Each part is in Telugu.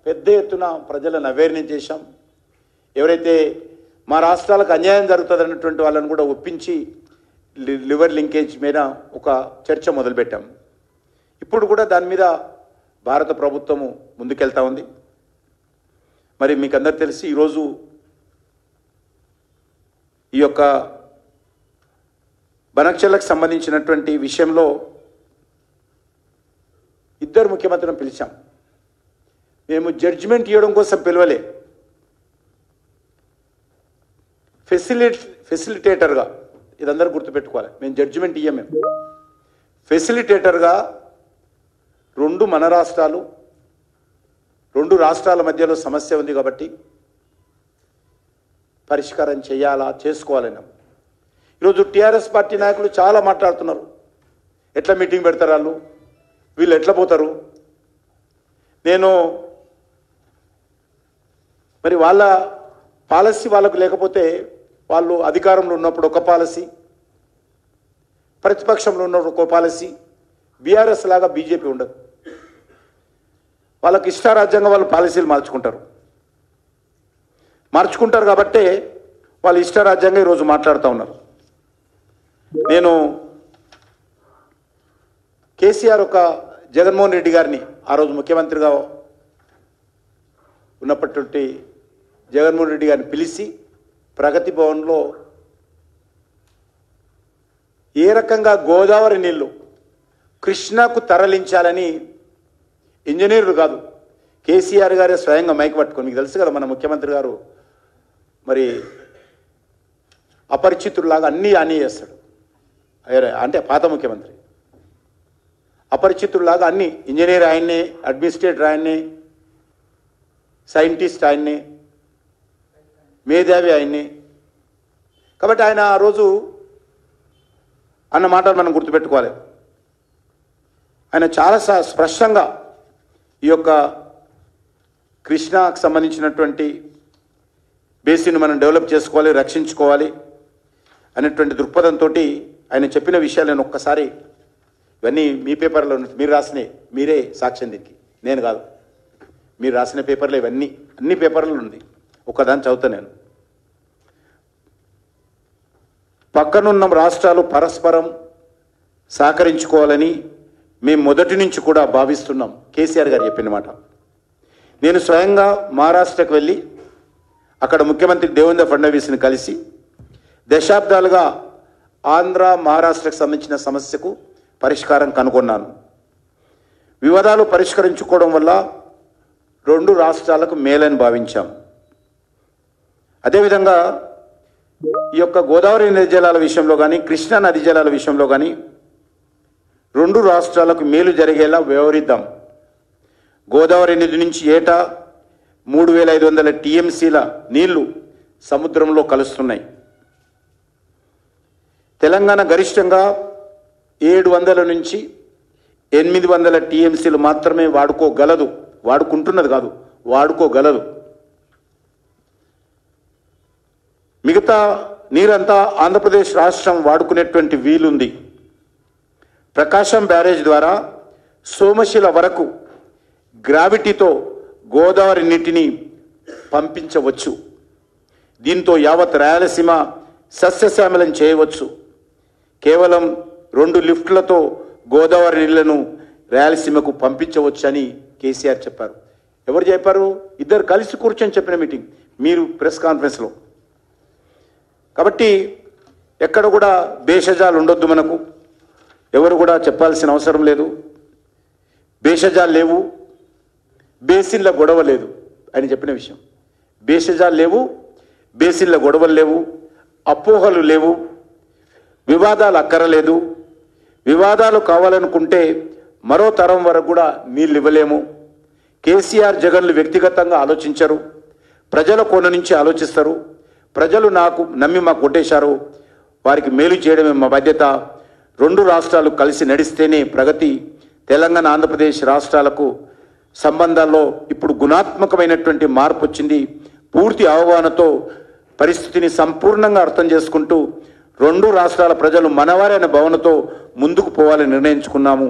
పెద్ద ఎత్తున ప్రజలను అవేర్నెస్ చేశాం. ఎవరైతే మా రాష్ట్రాలకు అన్యాయం జరుగుతుందన్నటువంటి వాళ్ళని కూడా ఒప్పించి లివర్ లింకేజ్ మీద ఒక చర్చ మొదలుపెట్టాం. ఇప్పుడు కూడా దాని మీద భారత ప్రభుత్వము ముందుకెళ్తా ఉంది. మరి మీకు అందరు తెలిసి ఈరోజు ఈ యొక్క బనక్షలకు సంబంధించినటువంటి విషయంలో ఇద్దరు ముఖ్యమంత్రులను పిలిచాం. మేము జడ్జిమెంట్ ఇవ్వడం కోసం పిలవలే, ఫెసిలిటేటర్గా, ఇదందరూ గుర్తుపెట్టుకోవాలి. మేము జడ్జిమెంట్ ఇయ్యం, మేము ఫెసిలిటేటర్గా రెండు రాష్ట్రాల మధ్యలో సమస్య ఉంది కాబట్టి పరిష్కారం చేయాలా, చేసుకోవాలన్నా. ఈరోజు టీఆర్ఎస్ పార్టీ నాయకులు చాలా మాట్లాడుతున్నారు. ఎట్లా మీటింగ్ పెడతారు వీళ్ళు ఎట్లా పోతారు? నేను మరి వాళ్ళ పాలసీ వాళ్ళకు లేకపోతే, వాళ్ళు అధికారంలో ఉన్నప్పుడు ఒక పాలసీ, ప్రతిపక్షంలో ఉన్నప్పుడు ఒక పాలసీ, బీఆర్ఎస్ లాగా బీజేపీ ఉండదు. వాళ్ళకి ఇష్టారాజ్యంగా వాళ్ళు పాలసీలు మార్చుకుంటారు కాబట్టే వాళ్ళు ఇష్టారాజ్యంగా ఈరోజు మాట్లాడుతూ ఉన్నారు. నేను కేసీఆర్ ఒక జగన్మోహన్ రెడ్డి గారిని ఆ రోజు ముఖ్యమంత్రిగా ఉన్నప్పటి జగన్మోహన్ రెడ్డి గారిని పిలిచి ప్రగతి భవన్లో ఏ రకంగా గోదావరి నీళ్లు కృష్ణాకు తరలించాలని, ఇంజనీర్లు కాదు కేసీఆర్ గారే స్వయంగా మైక్ పట్టుకొని, మీకు తెలుసు కదా మన ముఖ్యమంత్రి గారు మరి అపరిచితుల్లాగా అన్నీ చేస్తాడు. అంటే పాత ముఖ్యమంత్రి అపరిచితుల్లాగా అన్ని, ఇంజనీర్ ఆయన్నే, అడ్మినిస్ట్రేటర్ ఆయన్నే, సైంటిస్ట్ ఆయన్నే, మేధావి ఆయన్నే. కాబట్టి ఆయన ఆ రోజు అన్న మాటలు మనం గుర్తుపెట్టుకోవాలి. ఆయన చాలా స్పష్టంగా ఈ యొక్క కృష్ణాకు సంబంధించినటువంటి బేసిన్ మనం డెవలప్ చేసుకోవాలి, రక్షించుకోవాలి అనేటువంటి దృక్పథంతో ఆయన చెప్పిన విషయాలు నేను ఒక్కసారి, ఇవన్నీ మీ పేపర్లో మీరు రాసినాయి, మీరే సాక్ష్యం దీనికి, నేను కాదు, మీరు రాసిన పేపర్లో ఇవన్నీ అన్ని పేపర్లో ఉంది. ఒకదాన్ని చదువుతా నేను. పక్కనున్న రాష్ట్రాలు పరస్పరం సహకరించుకోవాలని మేము మొదటి నుంచి కూడా భావిస్తున్నాం. కేసీఆర్ గారు చెప్పిన మాట. నేను స్వయంగా మహారాష్ట్రకు వెళ్ళి అక్కడ ముఖ్యమంత్రి దేవేంద్ర ఫడ్నవీస్ని కలిసి దశాబ్దాలుగా ఆంధ్ర మహారాష్ట్రకు సంబంధించిన సమస్యకు పరిష్కారం కనుగొన్నాను. వివాదాలు పరిష్కరించుకోవడం వల్ల రెండు రాష్ట్రాలకు మేలని భావించాం. అదేవిధంగా ఈ యొక్క గోదావరి నది జలాల విషయంలో కానీ, కృష్ణా నది జలాల విషయంలో కానీ రెండు రాష్ట్రాలకు మేలు జరిగేలా వ్యవహరిద్దాం. గోదావరి నది నుంచి ఏటా 3500 టీఎంసీల నీళ్లు సముద్రంలో కలుస్తున్నాయి. తెలంగాణ గరిష్టంగా 700 నుంచి 800 టీఎంసీలు మాత్రమే వాడుకోగలదు. వాడుకుంటున్నది కాదు, వాడుకోగలదు. మిగతా నీరంతా ఆంధ్రప్రదేశ్ రాష్ట్రం వాడుకునేటువంటి వీలుంది. ప్రకాశం బ్యారేజ్ ద్వారా సోమశిల వరకు గ్రావిటీతో గోదావరి నీటిని పంపించవచ్చు. దీంతో యావత్ రాయలసీమ సస్యశ్యామలం చేయవచ్చు. కేవలం 2 లిఫ్ట్లతో గోదావరి నీళ్లను రాయలసీమకు పంపించవచ్చని కేసీఆర్ చెప్పారు. ఎవరు చెప్పారు? ఇద్దరు కలిసి కూర్చొని చెప్పిన మీటింగ్, మీరు ప్రెస్ కాన్ఫరెన్స్లో. కాబట్టి ఎక్కడ కూడా భేషజాలు ఉండొద్దు. మనకు ఎవరు కూడా చెప్పాల్సిన అవసరం లేదు. భేషజాలు లేవు, బేసిన్ల గొడవ లేదు ఆయన చెప్పిన విషయం. భేషజాలు లేవు, బేసిన్ల గొడవలు లేవు, అపోహలు లేవు, వివాదాలు అక్కరలేదు. వివాదాలు కావాలనుకుంటే మరో తరం వరకు కూడా నీళ్ళు ఇవ్వలేము. కేసీఆర్ జగన్లు వ్యక్తిగతంగా ఆలోచించరు, ప్రజల కోణ నుంచి ఆలోచిస్తారు. ప్రజలు నాకు నమ్మి మాకు కొట్టేశారు, వారికి మేలు చేయడమే మా బాధ్యత. రెండు రాష్ట్రాలు కలిసి నడిస్తేనే ప్రగతి. తెలంగాణ ఆంధ్రప్రదేశ్ రాష్ట్రాలకు సంబంధాల్లో ఇప్పుడు గుణాత్మకమైనటువంటి మార్పు వచ్చింది. పూర్తి అవగాహనతో పరిస్థితిని సంపూర్ణంగా అర్థం చేసుకుంటూ రెండు రాష్ట్రాల ప్రజలు మనవారైన భావనతో ముందుకు పోవాలని నిర్ణయించుకున్నాము.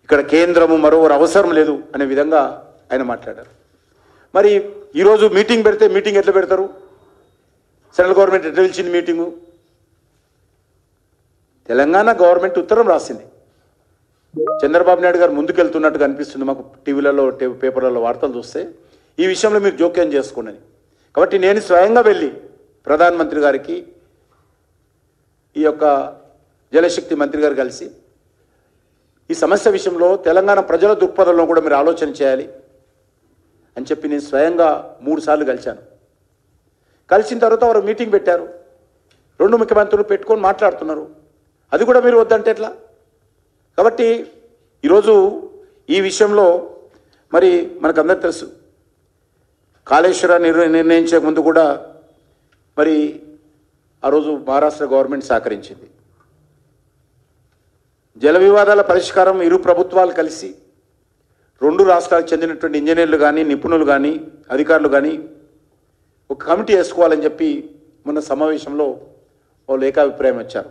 ఇక్కడ కేంద్రము మరోవరు అవసరం లేదు అనే విధంగా ఆయన మాట్లాడారు. మరి ఈరోజు మీటింగ్ పెడితే మీటింగ్ ఎట్లా పెడతారు? సెంట్రల్ గవర్నమెంట్ ఎట్లా పిలిచింది మీటింగు? తెలంగాణ గవర్నమెంట్ ఉత్తరం రాసింది. చంద్రబాబు నాయుడు గారు ముందుకెళ్తున్నట్టుగా అనిపిస్తుంది మాకు టీవీలలో పేపర్లలో వార్తలు చూస్తే. ఈ విషయంలో మీరు జోక్యం చేసుకోండి. కాబట్టి నేను స్వయంగా వెళ్ళి ప్రధానమంత్రి గారికి ఈ యొక్క జలశక్తి మంత్రి గారు కలిసి ఈ సమస్య విషయంలో తెలంగాణ ప్రజల దృక్పథంలో కూడా మీరు ఆలోచన చేయాలి అని చెప్పి నేను స్వయంగా 3 సార్లు కలిశాను. కలిసిన తర్వాత వారు మీటింగ్ పెట్టారు. 2 ముఖ్యమంత్రులు పెట్టుకొని మాట్లాడుతున్నారు. అది కూడా మీరు వద్దంటే ఎట్లా? కాబట్టి ఈరోజు ఈ విషయంలో మరి మనకందరూ తెలుసు, కాళేశ్వరాన్ని నిర్ణయించే ముందు కూడా మరి ఆ రోజు మహారాష్ట్ర గవర్నమెంట్ సహకరించింది. జల వివాదాల పరిష్కారం ఇరు ప్రభుత్వాలు కలిసి 2 రాష్ట్రాలకు చెందినటువంటి ఇంజనీర్లు కానీ, నిపుణులు కానీ, అధికారులు కానీ ఒక కమిటీ వేసుకోవాలని చెప్పి మొన్న సమావేశంలో వాళ్ళు ఏకాభిప్రాయం వచ్చారు.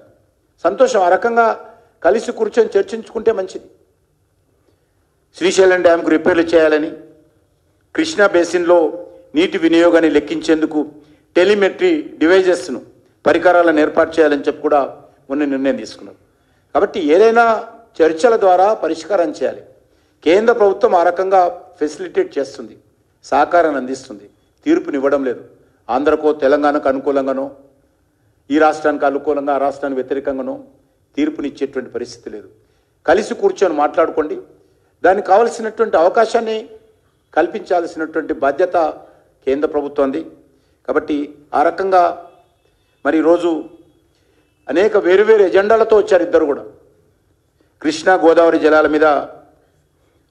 సంతోషం. ఆ రకంగా కలిసి కూర్చొని చర్చించుకుంటే మంచిది. శ్రీశైలం డ్యాంకు రిపేర్లు చేయాలని, కృష్ణా బేసిన్లో నీటి వినియోగాన్ని లెక్కించేందుకు టెలిమెట్రీ డివైజెస్ను పరికరాలను ఏర్పాటు చేయాలని చెప్పి కూడా మొన్న నిర్ణయం తీసుకున్నారు. కాబట్టి ఏదైనా చర్చల ద్వారా పరిష్కారం చేయాలి. కేంద్ర ప్రభుత్వం ఆ రకంగా ఫెసిలిటేట్ చేస్తుంది, సహకారాన్ని అందిస్తుంది, తీర్పునివ్వడం లేదు. ఆంధ్రకు తెలంగాణకు అనుకూలంగానో, ఈ రాష్ట్రానికి అనుకూలంగా ఆ రాష్ట్రానికి వ్యతిరేకంగానో తీర్పునిచ్చేటువంటి పరిస్థితి లేదు. కలిసి కూర్చొని మాట్లాడుకోండి. దానికి కావలసినటువంటి అవకాశాన్ని కల్పించాల్సినటువంటి బాధ్యత కేంద్ర ప్రభుత్వంది. కాబట్టి ఆ రకంగా మరి ఈరోజు అనేక వేరు ఎజెండాలతో వచ్చారు ఇద్దరు కూడా. కృష్ణా గోదావరి జలాల మీద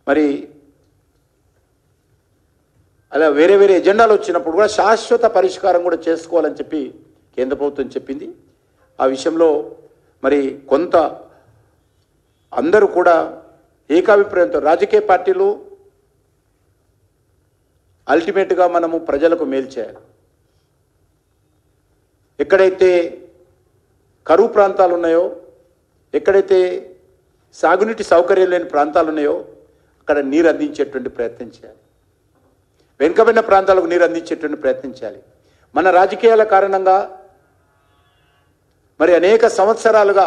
మరి అలా వేరే ఎజెండాలు వచ్చినప్పుడు కూడా శాశ్వత పరిష్కారం కూడా చేసుకోవాలని చెప్పి కేంద్ర ప్రభుత్వం చెప్పింది. ఆ విషయంలో మరి కొంత అందరూ కూడా ఏకాభిప్రాయంతో, రాజకీయ పార్టీలు అల్టిమేట్గా మనము ప్రజలకు మేలు చేయాలి. ఎక్కడైతే కరువు ప్రాంతాలు ఉన్నాయో, ఎక్కడైతే సాగునీటి సౌకర్యం లేని ప్రాంతాలు ఉన్నాయో అక్కడ నీరు అందించేటువంటి ప్రయత్నం చేయాలి. వెనుకబడిన ప్రాంతాలకు నీరు అందించేటువంటి ప్రయత్నం చేయాలి. మన రాజకీయాల కారణంగా మరి అనేక సంవత్సరాలుగా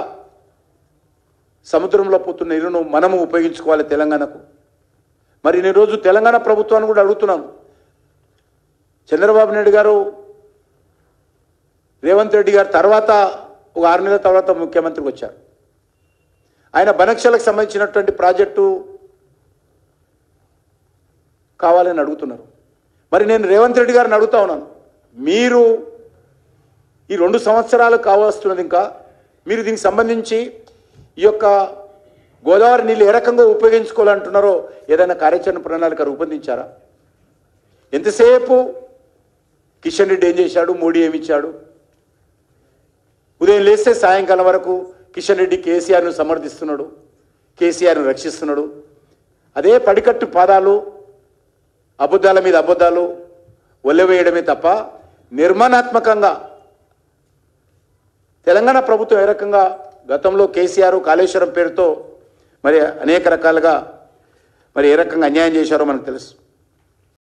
సముద్రంలో పోతున్న నీరును మనము ఉపయోగించుకోవాలి తెలంగాణకు. మరి నేను రోజు తెలంగాణ ప్రభుత్వాన్ని కూడా అడుగుతున్నాను. చంద్రబాబు నాయుడు గారు, రేవంత్ రెడ్డి గారు తర్వాత ఒక 6 నెలల తర్వాత ముఖ్యమంత్రికి వచ్చారు. ఆయన బనక్షలకు సంబంధించినటువంటి ప్రాజెక్టు కావాలని అడుగుతున్నారు. మరి నేను రేవంత్ రెడ్డి గారిని అడుగుతా ఉన్నాను, మీరు ఈ 2 సంవత్సరాలు కావస్తున్నది, ఇంకా మీరు దీనికి సంబంధించి ఈ యొక్క గోదావరి నీళ్ళు ఏ రకంగా ఉపయోగించుకోవాలంటున్నారో ఏదైనా కార్యాచరణ ప్రణాళిక రూపొందించారా? ఎంతసేపు కిషన్ రెడ్డి ఏం చేశాడు, మోడీ ఏమిచ్చాడు, ఉదయం లేస్తే సాయంకాలం వరకు కిషన్ రెడ్డి కేసీఆర్ను సమర్థిస్తున్నాడు, కేసీఆర్ను రక్షిస్తున్నాడు. అదే పడికట్టు పాదాలు, అబద్ధాల మీద అబద్ధాలు ఒల్లవేయడమే తప్ప నిర్మాణాత్మకంగా తెలంగాణ ప్రభుత్వం ఏ రకంగా గతంలో కేసీఆర్ కాళేశ్వరం పేరుతో మరి అనేక రకాలుగా మరి ఏ రకంగా అన్యాయం చేశారో మనకు తెలుసు.